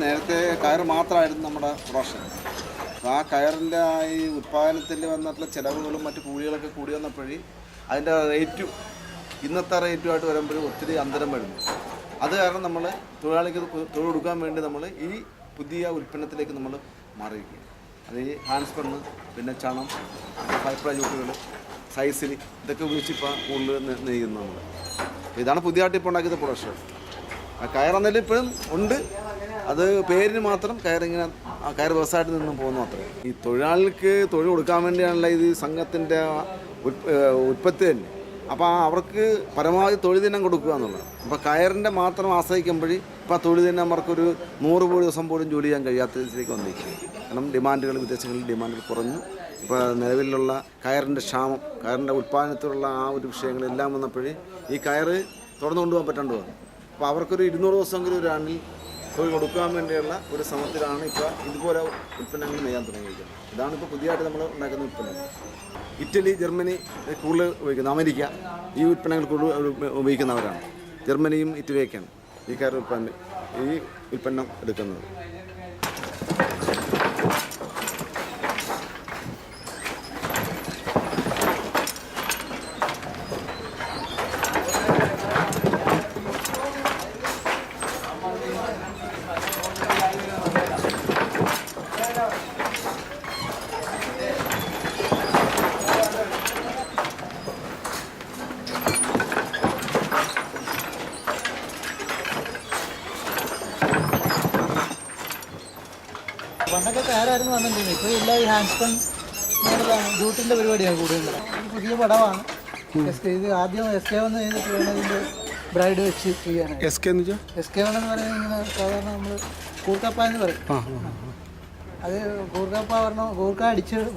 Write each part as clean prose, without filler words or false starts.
നേരത്തെ കയർ മാത്രമായിരുന്നു നമ്മുടെ പ്രൊഡക്ഷൻ. ആ കയറിൻ്റെ ഈ ഉൽപ്പാദനത്തിൽ വന്നിട്ടുള്ള ചിലവുകളും മറ്റു കൂലികളൊക്കെ കൂടി വന്നപ്പോഴേ അതിൻ്റെ റേറ്റും ഇന്നത്തെ റേറ്റുമായിട്ട് വരുമ്പോഴും ഒത്തിരി അന്തരം വരുന്നു. അത് കാരണം നമ്മൾ തൊഴിലാളിക്ക് തൊഴിൽ കൊടുക്കാൻ വേണ്ടി നമ്മൾ ഈ പുതിയ ഉൽപ്പന്നത്തിലേക്ക് നമ്മൾ മാറിയിരിക്കുക. അത് ഈ ഹാൻഡ് സ്പണ്ണ്, പിന്നെ ചണം, ഫൈബർ ജൂട്ടുകൾ, സൈസിൽ ഇതൊക്കെ ഉപയോഗിച്ചിപ്പോൾ കൂടുതൽ നെയ്യുന്നു നമ്മൾ. ഇതാണ് പുതിയതായിട്ട് ഇപ്പോൾ ഉണ്ടാക്കിയത് പ്രൊഡക്ഷൻ. കയറെന്നാലും ഇപ്പോഴും ഉണ്ട്, അത് പേരിന് മാത്രം കയറിങ്ങനെ കയർ വ്യവസായത്തിൽ നിന്നും പോകുന്നു മാത്രമേ. ഈ തൊഴിലാളികൾക്ക് തൊഴിൽ കൊടുക്കാൻ വേണ്ടിയാണല്ലോ ഇത് സംഘത്തിൻ്റെ ഉൽപ്പത്തി തന്നെ. അപ്പോൾ അവർക്ക് പരമാവധി തൊഴിൽ ദിനം കൊടുക്കുക എന്നുള്ളത്. അപ്പോൾ കയറിൻ്റെ മാത്രം ആശ്രയിക്കുമ്പോഴേ ഇപ്പോൾ തൊഴിൽ ദിനം അവർക്കൊരു 100 ദിവസം പോലും ജോലി ചെയ്യാൻ കഴിയാത്തതിലേക്ക് വന്നിരിക്കും. കാരണം ഡിമാൻഡുകൾ വിദേശങ്ങളിൽ ഡിമാൻഡുകൾ കുറഞ്ഞു. ഇപ്പോൾ നിലവിലുള്ള കയറിൻ്റെ ക്ഷാമം, കയറിൻ്റെ ഉൽപ്പാദനത്തിലുള്ള ആ ഒരു വിഷയങ്ങളെല്ലാം വന്നപ്പോഴേ ഈ കയറ് തുറന്നു കൊണ്ടുപോകാൻ പറ്റാണ്ട് വന്നു. അപ്പോൾ അവർക്കൊരു 200 ദിവസമെങ്കിലും ഒരു ആണ്ടിൽ തൊഴിൽ കൊടുക്കാൻ വേണ്ടിയുള്ള ഒരു ശ്രമത്തിലാണ് ഇപ്പോൾ ഇതുപോലെ ഉൽപ്പന്നങ്ങൾ നെയ്യാൻ തുടങ്ങിയിരിക്കുന്നത്. ഇതാണ് ഇപ്പോൾ പുതിയതായിട്ട് നമ്മൾ ഉണ്ടാക്കുന്ന ഉൽപ്പന്നങ്ങൾ. ഇറ്റലി, ജർമ്മനി കൂടുതൽ ഉപയോഗിക്കുന്നത്, അമേരിക്ക ഈ ഉൽപ്പന്നങ്ങൾ കൂടുതൽ ഉപയോഗിക്കുന്നവരാണ്. ജർമ്മനിയും ഇറ്റലിയൊക്കെയാണ് ഈ കയർ ഉൽപ്പന്നം എടുക്കുന്നത്. പണ്ടൊക്കെ കയറായിരുന്നു വന്നിട്ടുണ്ട്. ഇപ്പോൾ ഇല്ല, ഈ ഹാൻഡ് സ്പൺ ജൂട്ടിൻ്റെ പരിപാടിയാണ് കൂടുതൽ. പുതിയ പടമാണ് ഇത്. ആദ്യം SK വന്ന് ചെയ്തിട്ട് വേണം ഇതിൻ്റെ ബ്രൈഡ് വെച്ച് ചെയ്യാനായിട്ട്. SK എന്ന് പറയുന്നത് ഇങ്ങനെ സാധാരണ നമ്മൾ കൂർക്കപ്പ എന്ന് പറയും. അത് കൂർക്കപ്പ പറഞ്ഞ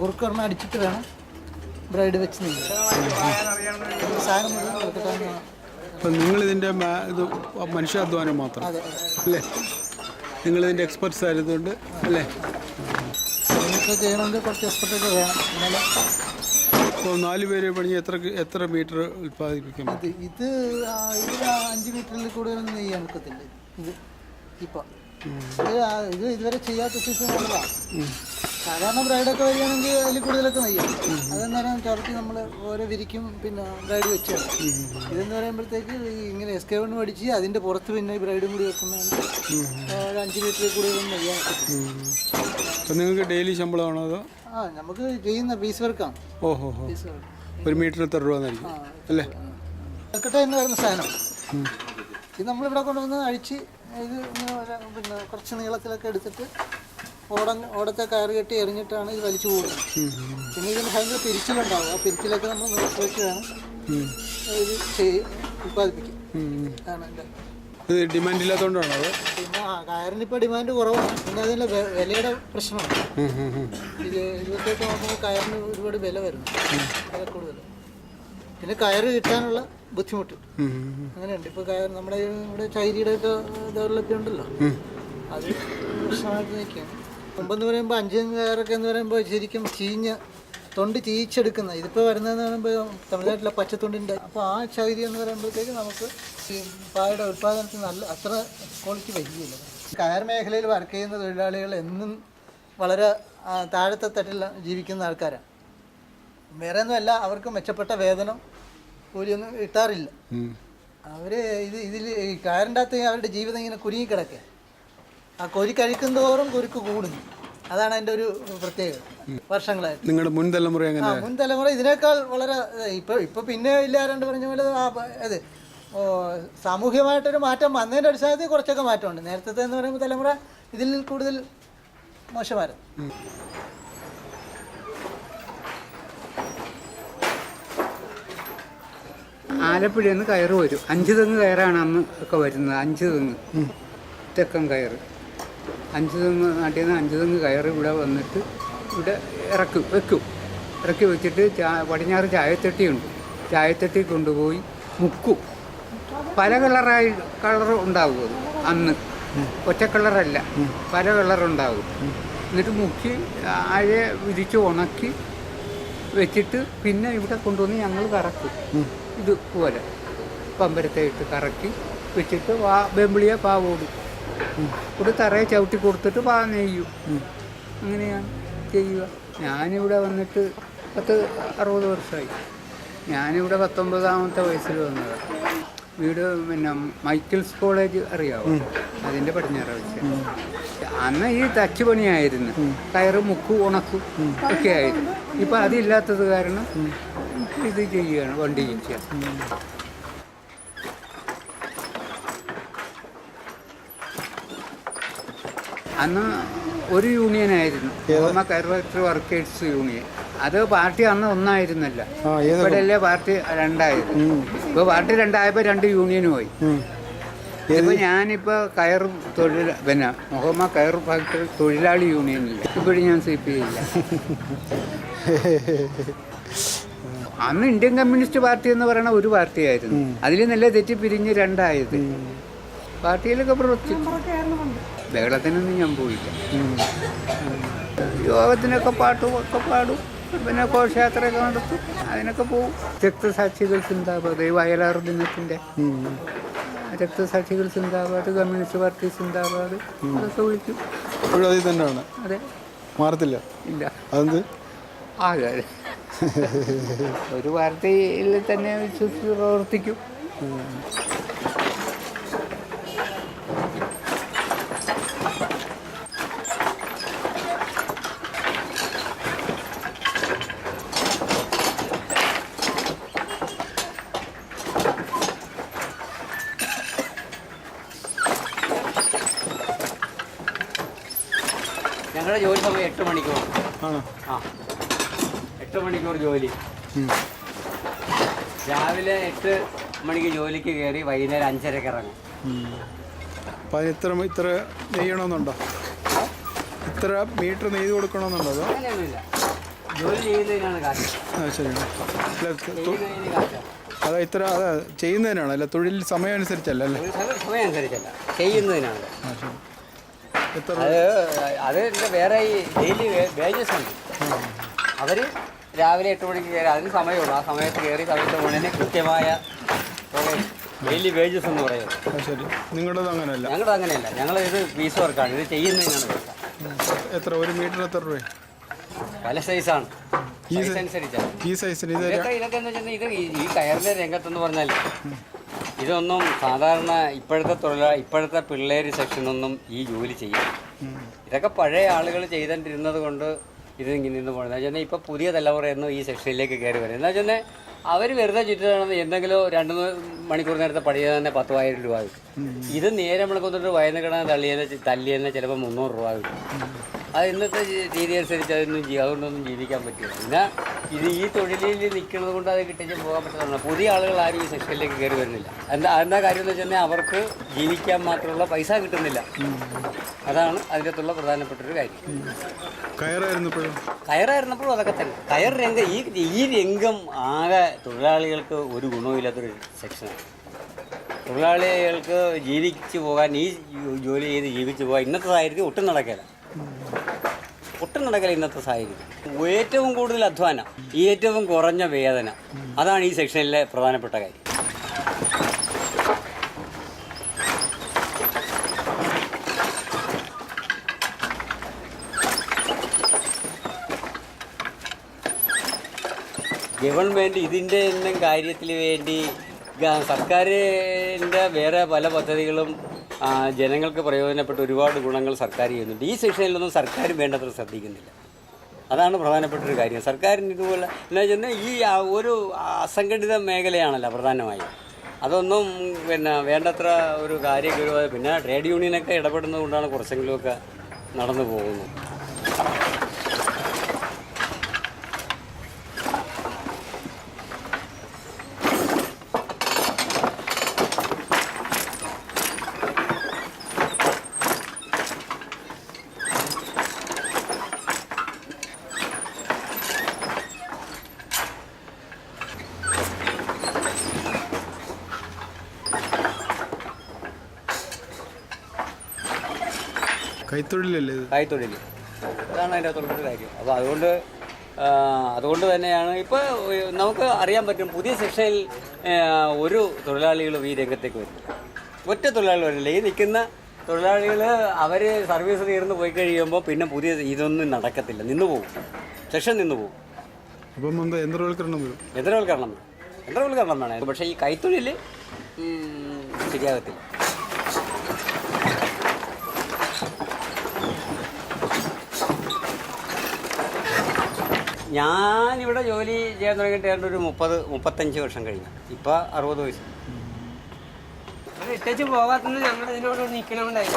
കുറുക്കൊരെണ്ണം അടിച്ചിട്ട് വേണം ബ്രൈഡ് വെച്ച് നെയ്യാൻ. സാധനം മുഴുവൻ കൊടുത്തിട്ടാണ്. അപ്പം നിങ്ങളിതിൻ്റെ ഇത് മനുഷ്യാധ്വാനം മാത്രം അല്ലേ? നിങ്ങളിതിൻ്റെ എക്സ്പെർട്സ് ആയതുകൊണ്ട് അല്ലേ? ഇതൊക്കെ ചെയ്യണമെങ്കിൽ കുറച്ച് എക്സ്പെർട്ടൊക്കെ വേണം. എന്നാലും അപ്പോൾ 4 പേര് പണിഞ്ഞ് എത്ര മീറ്റർ ഉൽപ്പാദിപ്പിക്കും? ഇത് 5 മീറ്ററിൽ കൂടുതലൊന്നും നെയ്യാൻ ഒക്കത്തില്ല. ഇത് ഇപ്പോൾ ഇത് ഇതുവരെ ചെയ്യാത്ത സീസൺ ഉള്ളതാണ്. സാധാരണ ബ്രൈഡൊക്കെ വരികയാണെങ്കിൽ അതിൽ കൂടുതലൊക്കെ നെയ്യാം. അതെന്നേരം ചുരത്തി നമ്മൾ ഓരോ വിരിക്കും, പിന്നെ ബ്രൈഡ് വെച്ചാണ്. ഇതെന്ന് പറയുമ്പോഴത്തേക്ക് ഇങ്ങനെ SK പഠിച്ച് അതിൻ്റെ പുറത്ത് പിന്നെ ഈ ബ്രൈഡും കൂടി വെക്കുന്നതാണ്. 5 മീറ്ററിൽ കൂടുതലൊന്നും നെയ്യാൻ പറ്റും. അപ്പം നിങ്ങൾക്ക് ഡെയിലി ശമ്പളമാണോ അതോ? നമുക്ക് ചെയ്യുന്ന പീസ് വർക്കാണ്. ഓഹോ, പീസ് വർക്ക്. 1 മീറ്റർ എത്ര രൂപ എന്നായിരിക്കും അല്ലേ? കൽക്കട്ട എന്ന് പറയുന്ന സാധനം ഇത് നമ്മളിവിടെ കൊണ്ടുവന്ന് അഴിച്ച് ഇത് പിന്നെ കുറച്ച് നീളത്തിലൊക്കെ എടുത്തിട്ട് ഓടത്തെ കയറ് കെട്ടി എറിഞ്ഞിട്ടാണ് ഇത് വലിച്ചു പോകുന്നത്. പിന്നെ ഇതിന് ഭയങ്കര പിരിച്ചിലുണ്ടാവും. ആ പിരിച്ചിലൊക്കെ നമ്മൾ നിർത്തി വേണം ഇത് ഉൽപ്പാദിപ്പിക്കും. അതാണ് എൻ്റെ. ഇത് ഡിമാൻഡ് ഇല്ലാത്തതുകൊണ്ടാണോ അത്? പിന്നെ കയറിന് ഇപ്പോൾ ഡിമാൻഡ് കുറവാണ്. പിന്നെ അതിൻ്റെ വിലയുടെ പ്രശ്നമാണ്. ഇതൊക്കെ നോക്കുമ്പോൾ കയറിന് ഒരുപാട് വില വരുന്നു, വില കൂടുതൽ. പിന്നെ കയറ് കിട്ടാനുള്ള ബുദ്ധിമുട്ട് അങ്ങനെയുണ്ട്. ഇപ്പോൾ കയർ നമ്മുടെ ഇവിടെ ചൈരിയുടെ ഒക്കെ ഇതോറിലൊക്കെ ഉണ്ടല്ലോ, അത് പ്രശ്നമായിട്ട് നിൽക്കുകയാണ്. മുമ്പെന്ന് പറയുമ്പോൾ 5 കയറൊക്കെ എന്ന് പറയുമ്പോൾ ശരിക്കും തൊണ്ട് ചീയിച്ചെടുക്കുന്ന. ഇതിപ്പോൾ വരുന്നതെന്ന് പറയുമ്പോൾ തമിഴ്നാട്ടിലെ പച്ചത്തൊണ്ടിൻ്റെ. അപ്പോൾ ആ ചൈരി എന്ന് പറയുമ്പോഴത്തേക്ക് നമുക്ക് ഈ പായയുടെ ഉൽപ്പാദനത്തിന് നല്ല അത്ര ക്വാളിറ്റി വരികയില്ല. കയർ മേഖലയിൽ വർക്ക് ചെയ്യുന്ന തൊഴിലാളികൾ എന്നും വളരെ താഴത്തെ തട്ടിൽ ജീവിക്കുന്ന ആൾക്കാരാണ്. വേറെ ഒന്നുമല്ല, അവർക്ക് മെച്ചപ്പെട്ട വേതനം കൂലിയൊന്നും കിട്ടാറില്ല. അവർ ഇതിൽ ഈ കയറിൻ്റെ അകത്ത് അവരുടെ ജീവിതം ഇങ്ങനെ കുരുങ്ങിക്കിടക്കുക. ആ കൊരി കഴിക്കുന്തോറും കുരുക്ക് കൂടുന്നു. അതാണ് അതിൻ്റെ ഒരു പ്രത്യേകത. വർഷങ്ങളായിട്ട് നിങ്ങളുടെ മുൻ തലമുറ ഇതിനേക്കാൾ വളരെ ഇപ്പൊ പിന്നെ ഇല്ല ആരാണ്ട് പറഞ്ഞ പോലെ അത് സാമൂഹ്യമായിട്ടൊരു മാറ്റം വന്നതിൻ്റെ അടിസ്ഥാനത്തിൽ കുറച്ചൊക്കെ മാറ്റമുണ്ട്. നേരത്തെ എന്ന് പറയുമ്പോൾ തലമുറ ഇതിൽ കൂടുതൽ മോശമായിരുന്നു. ആലപ്പുഴയിൽ നിന്ന് കയറ് വരും. 5 തെങ്ങ് കയറാണ് അന്ന് ഒക്കെ വരുന്നത്. 5 തെങ്ങ് തെക്കൻ കയറ് 5 തെങ്ങ് നാട്ടിൽ നിന്ന് 5 തെങ്ങ് കയറ് ഇവിടെ വന്നിട്ട് ഇവിടെ ഇറക്കി വെച്ചിട്ട് പടിഞ്ഞാറ് ചായത്തെട്ടിയുണ്ട്. ചായത്തെട്ടി കൊണ്ടുപോയി മുക്കും. പല കളർ ഉണ്ടാവും അന്ന്, ഒറ്റ കളറല്ല, പല കളറുണ്ടാവും. എന്നിട്ട് മുക്കി ആഴ വിരിച്ച് ഉണക്കി വെച്ചിട്ട് പിന്നെ ഇവിടെ കൊണ്ടുവന്ന് ഞങ്ങൾ കറക്കും. ഇതുപോലെ പമ്പരത്തെ ഇട്ട് കറക്കി വെച്ചിട്ട് വെമ്പിളിയെ പാവോടും ഇവിടെ തറയെ ചവിട്ടി കൊടുത്തിട്ട് നെയ്യും. അങ്ങനെയാണ് ചെയ്യുക. ഞാനിവിടെ വന്നിട്ട് 60 വർഷമായി. ഞാനിവിടെ 19ാമത്തെ വയസ്സിൽ വന്നതാണ്. വീട് പിന്നെ മൈക്കിൾസ് കോളേജ് അറിയാവോ? അതിൻ്റെ പടിഞ്ഞാറ വെച്ച്. അന്ന് ഈ തച്ച് പണിയായിരുന്നു, കയറ് മുക്കും ഉണക്കും ഒക്കെ ആയിരുന്നു. ഇപ്പം അതില്ലാത്തത് കാരണം ഇത് ചെയ്യുകയാണ്, വണ്ടി ചെയ്യുക. അന്ന് ഒരു യൂണിയനായിരുന്നു, കയർ ഫാക്ടറി വർക്കേഴ്സ് യൂണിയൻ. അത് പാർട്ടി അന്ന് ഒന്നായിരുന്നല്ല, ഇവിടെയല്ലേ പാർട്ടി രണ്ടായിരുന്നു. ഇപ്പോൾ പാർട്ടി രണ്ടായപ്പോൾ 2 യൂണിയനുമായി. ഇപ്പോൾ ഞാനിപ്പോൾ കയർ പിന്നെ മുഹമ്മ കയർ ഫാക്ടറി തൊഴിലാളി യൂണിയനില്ല. ഇപ്പോഴും ഞാൻ CPI ഇല്ല. അന്ന് ഇന്ത്യൻ കമ്മ്യൂണിസ്റ്റ് പാർട്ടി എന്ന് പറയുന്ന ഒരു പാർട്ടിയായിരുന്നു. അതിൽ നല്ല തെറ്റി പിരിഞ്ഞ് 2ആയത്. പാർട്ടിയിലൊക്കെ പ്രവർത്തിച്ചു. ബഹളത്തിനൊന്നും ഞാൻ പോയില്ല. യോഗത്തിനൊക്കെ പാട്ടുമൊക്കെ പാടും, പിന്നെ ഘോഷയാത്രയൊക്കെ നടത്തും, അതിനൊക്കെ പോവും. രക്തസാക്ഷികൾ സിന്ദാബാദ്, വയലാർ ദിനത്തിൻ്റെ രക്തസാക്ഷികൾ സിന്ദാബാദ്, കമ്മ്യൂണിസ്റ്റ് പാർട്ടി സിന്ദാബാദ് അതൊക്കെ വിളിക്കും. ഇപ്പോഴും അതിൽ തന്നെയാണ്, അതെ, മാറത്തില്ല. ഇല്ല. അതെന്ത്? അതെ, ഒരു പാർട്ടിയിൽ തന്നെ വിശ്വസിച്ച് പ്രവർത്തിക്കും. ഞങ്ങളുടെ ജോലി സമയം 8 മണിക്കൂർ. ആ, 8 മണിക്കൂർ ജോലി. രാവിലെ 8 മണിക്ക് ജോലിക്ക് കയറി വൈകുന്നേരം 5:30 ഇറങ്ങും. അപ്പം അതിന് ഇത്ര നെയ്യണമെന്നുണ്ടോ? ഇത്ര മീറ്റർ നെയ്ത് കൊടുക്കണമെന്നുണ്ടോ? അതോ അങ്ങനെയൊന്നുമില്ല, ജോലി ചെയ്യുന്നതിനാണ് കാശ്. ശരിയാണ്. ചെയ്യുന്നതിന് കാശാണ്. അതാ ഇത്ര അതാ ചെയ്യുന്നതിനാണ്, അല്ല തൊഴിൽ സമയം അനുസരിച്ചല്ല അല്ലേ? സമയം അനുസരിച്ചല്ല, ചെയ്യുന്നതിനാണ്. എത്ര? അത് വേറെ ഈ ഡെയിലി വേജസ് ഉണ്ട്. അവർ രാവിലെ 8 മണിക്ക് കയറി, അതിന് സമയമുള്ളൂ. ആ സമയത്ത് കയറി സമയത്ത് പോണതിന് കൃത്യമായ ഡെയിലി വേജസ് എന്ന് പറയുന്നത്. ശരി, നിങ്ങളുടേത് അങ്ങനെയല്ല? ഞങ്ങളുടെ അങ്ങനെയല്ല, ഞങ്ങൾ ഇത് പീസ് വർക്കാണ്. ഇത് ചെയ്യുന്നതിനാണ് പൈസ. എത്ര ഒരു മീറ്റർ എത്ര രൂപ? പല സൈസാണ്, സൈസ് അനുസരിച്ചാണ്. ഈ സൈസിന് ഇതൊക്കെ എന്ന് വെച്ചാൽ ഇത് ഈ കയറിൻ്റെ രംഗത്തെന്ന് പറഞ്ഞാൽ ഇതൊന്നും സാധാരണ ഇപ്പോഴത്തെ പിള്ളേർ സെക്ഷനൊന്നും ഈ ജോലി ചെയ്യും. ഇതൊക്കെ പഴയ ആളുകൾ ചെയ്തുകൊണ്ടിരുന്നത് കൊണ്ട് ഇത് ഇങ്ങനെ നിന്ന് പോകുന്നത്. എന്ന് വെച്ചാൽ ഇപ്പോൾ പുതിയ തലമുറയൊന്നും ഈ സെക്ഷനിലേക്ക് കയറി വരും. എന്താ വെച്ചാൽ അവർ വെറുതെ ചുറ്റിട്ടാണ് എന്തെങ്കിലും 2 മണിക്കൂർ നേരത്തെ പണിയാൻ തന്നെ 10,000 രൂപ കിട്ടും. ഇത് നേരെ മണിക്കൂറിട്ട് വയന്ന് കിടന്ന് തള്ളിയെന്ന് ചിലപ്പോൾ 300 രൂപ കിട്ടും. അത് ഇന്നത്തെ രീതി അനുസരിച്ച് അതുകൊണ്ടൊന്നും ജീവിക്കാൻ പറ്റില്ല. പിന്നെ ഈ തൊഴിലിൽ നിൽക്കുന്നത് കൊണ്ട് അത് കിട്ടിച്ച് പോകാൻ പറ്റുന്നതാണ്. പുതിയ ആളുകൾ ആരും ഈ സെക്ഷനിലേക്ക് കയറി വരുന്നില്ല. എന്താ കാര്യം എന്ന് വെച്ചാൽ അവർക്ക് ജീവിക്കാൻ മാത്രമുള്ള പൈസ കിട്ടുന്നില്ല. അതാണ് അതിനകത്തുള്ള പ്രധാനപ്പെട്ടൊരു കാര്യം. കയറായിരുന്നപ്പോഴും അതൊക്കെ തന്നെ. കയർ രംഗം ഈ രംഗം ആകെ തൊഴിലാളികൾക്ക് ഒരു ഗുണവുമില്ലാത്തൊരു സെക്ഷനാണ്. തൊഴിലാളികൾക്ക് ജീവിച്ചു പോകാൻ, ഈ ജോലി ചെയ്ത് ജീവിച്ചു പോകാൻ ഇന്നത്തെ സാഹചര്യത്തിൽ ഒട്ടും നടക്കില്ല. ഇന്നത്തെ സാഹചര്യം. ഏറ്റവും കൂടുതൽ അധ്വാനം, ഏറ്റവും കുറഞ്ഞ വേതന, അതാണ് ഈ സെക്ഷനിലെ പ്രധാനപ്പെട്ട കാര്യം. ഗവൺമെൻറ് ഇതിൻ്റെ ഒന്നും കാര്യത്തിൽ വേണ്ടി സർക്കാരിൻ്റെ വേറെ പല പദ്ധതികളും ജനങ്ങൾക്ക് പ്രയോജനപ്പെട്ട ഒരുപാട് ഗുണങ്ങൾ സർക്കാർ ചെയ്യുന്നുണ്ട്. ഈ സെക്ഷനിലൊന്നും സർക്കാർ വേണ്ടത്ര ശ്രദ്ധിക്കുന്നില്ല. അതാണ് പ്രധാനപ്പെട്ടൊരു കാര്യം. സർക്കാരിന് ഇതുപോലെ എന്താ വെച്ചാൽ ഈ ഒരു അസംഘടിത മേഖലയാണല്ലോ പ്രധാനമായും. അതൊന്നും വേണ്ടത്ര ഒരു കാര്യഗൗരവം. പിന്നെ ട്രേഡ് യൂണിയനൊക്കെ ഇടപെടുന്നത് കൊണ്ടാണ് കുറച്ചെങ്കിലുമൊക്കെ നടന്നു പോകുന്നത്. കൈത്തൊഴിലല്ലേ? കൈത്തൊഴിൽ, അതാണ് അതിൻ്റെ അകത്തുള്ളൊരു കാര്യം. അപ്പോൾ അതുകൊണ്ട് തന്നെയാണ് ഇപ്പോൾ നമുക്ക് അറിയാൻ പറ്റും, പുതിയ സെക്ഷനിൽ ഒരു തൊഴിലാളികളും ഈ രംഗത്തേക്ക് വരുന്നില്ല. ഒറ്റ തൊഴിലാളി വരുന്നില്ല. ഈ നിൽക്കുന്ന തൊഴിലാളികൾ അവർ സർവീസ് തീർന്ന് പോയി കഴിയുമ്പോൾ പിന്നെ പുതിയ ഇതൊന്നും നടക്കത്തില്ല, നിന്ന് പോകും, സെക്ഷൻ നിന്ന് പോകും. അപ്പം എന്താ യന്ത്രവൽക്കരണം വരും? യന്ത്രവൽക്കരണം വേണം. പക്ഷേ ഈ കൈത്തൊഴിൽ ശരിയാകത്തില്ല. ഞാനിവിടെ ജോലി ചെയ്യാൻ തുടങ്ങിയിട്ട് ഏതാണ്ട് ഒരു 30-35 വർഷം കഴിഞ്ഞു. ഇപ്പം 60 വയസ്സ്. ഇട്ടേച്ച് പോകാത്തത് ഞങ്ങൾ ഇതിനോട് നിൽക്കണമെന്നായി.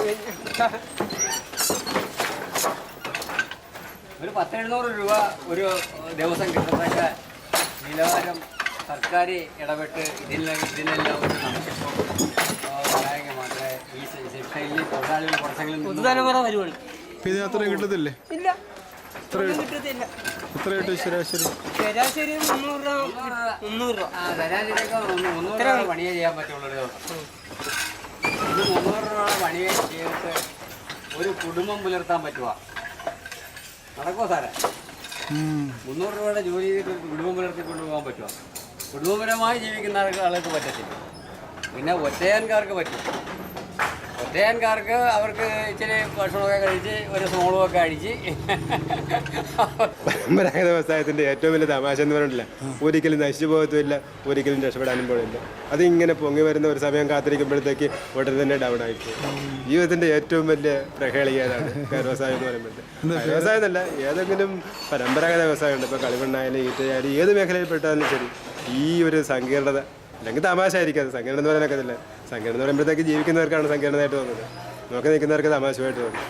ഒരു 10-700 രൂപ ഒരു ദിവസം കിട്ടുന്നതൊക്കെ നിലവാരം സർക്കാർ ഇടപെട്ട് ഇതിനെല്ലാം ഒരു നമുക്കിപ്പോൾ പറയാമെങ്കിൽ മാത്രമേ ഈ സെക്ഷനിൽ തൊഴിലാളികൾ കുറച്ചെങ്കിലും പുതുതലമുറ വരുവാണ്. അപ്പം ഇതിന് അത്രയും കിട്ടത്തില്ലേ? ഇല്ല, കിട്ടത്തില്ല. എത്ര കിട്ടും ശരാശരി? ശരാശരി 300 രൂപ. ശരാശരിയൊക്കെ 300 രൂപ പണിയേ ചെയ്യാൻ പറ്റുള്ളൂ ഒരു ദിവസം. ഇത് 300 രൂപ പണിയെ ചെയ്തിട്ട് ഒരു കുടുംബം പുലർത്താൻ പറ്റുക? നടക്കുമോ സാറേ? 300 രൂപയുടെ ജോലി ചെയ്തിട്ട് ഒരു കുടുംബം പുലർത്തി കൊണ്ടുപോകാൻ പറ്റുമോ? കുടുംബപരമായി ജീവിക്കുന്ന ആൾക്ക് പറ്റത്തില്ല. പിന്നെ ഒറ്റയാൻകാർക്ക് പറ്റും. ഒറ്റയാൻകാർക്ക് അവർക്ക് ഇച്ചിരി ഭക്ഷണമൊക്കെ കഴിച്ച് ഒരു സ്മോളുമൊക്കെ അടിച്ച് പരമ്പരാഗത വ്യവസായത്തിൻ്റെ ഏറ്റവും വലിയ തമാശ എന്ന് പറഞ്ഞില്ല, ഒരിക്കലും നശിച്ചു പോകത്തുമില്ല, ഒരിക്കലും രക്ഷപ്പെടാനും പോകില്ല. അതിങ്ങനെ പൊങ്ങി വരുന്ന ഒരു സമയം കാത്തിരിക്കുമ്പോഴത്തേക്ക് ഉടനെ തന്നെ ഡൗൺ ആയിട്ട് ജീവിതത്തിൻ്റെ ഏറ്റവും വലിയ പ്രഹേളികയാണ് വ്യവസായം എന്ന് പറയുമ്പോൾ. വ്യവസായം എന്നല്ല, ഏതെങ്കിലും പരമ്പരാഗത വ്യവസായം ഉണ്ട്. ഇപ്പോൾ കളിമണ്ണായാലും ഈറ്റയായാലും ഏത് മേഖലയിൽ പെട്ടാലും ശരി, ഈ ഒരു സങ്കീർണത അല്ലെങ്കിൽ തമാശ ആയിരിക്കും. അത് സങ്കീർണം എന്ന് പറയാനൊക്കത്തില്ല. സങ്കീർണം എന്ന് പറയുമ്പോഴത്തേക്ക് ജീവിക്കുന്നവർക്കാണ് സങ്കീർണമായിട്ട് തോന്നുന്നത്, നോക്കി നിൽക്കുന്നവർക്ക് തമാശമായിട്ട് തോന്നും.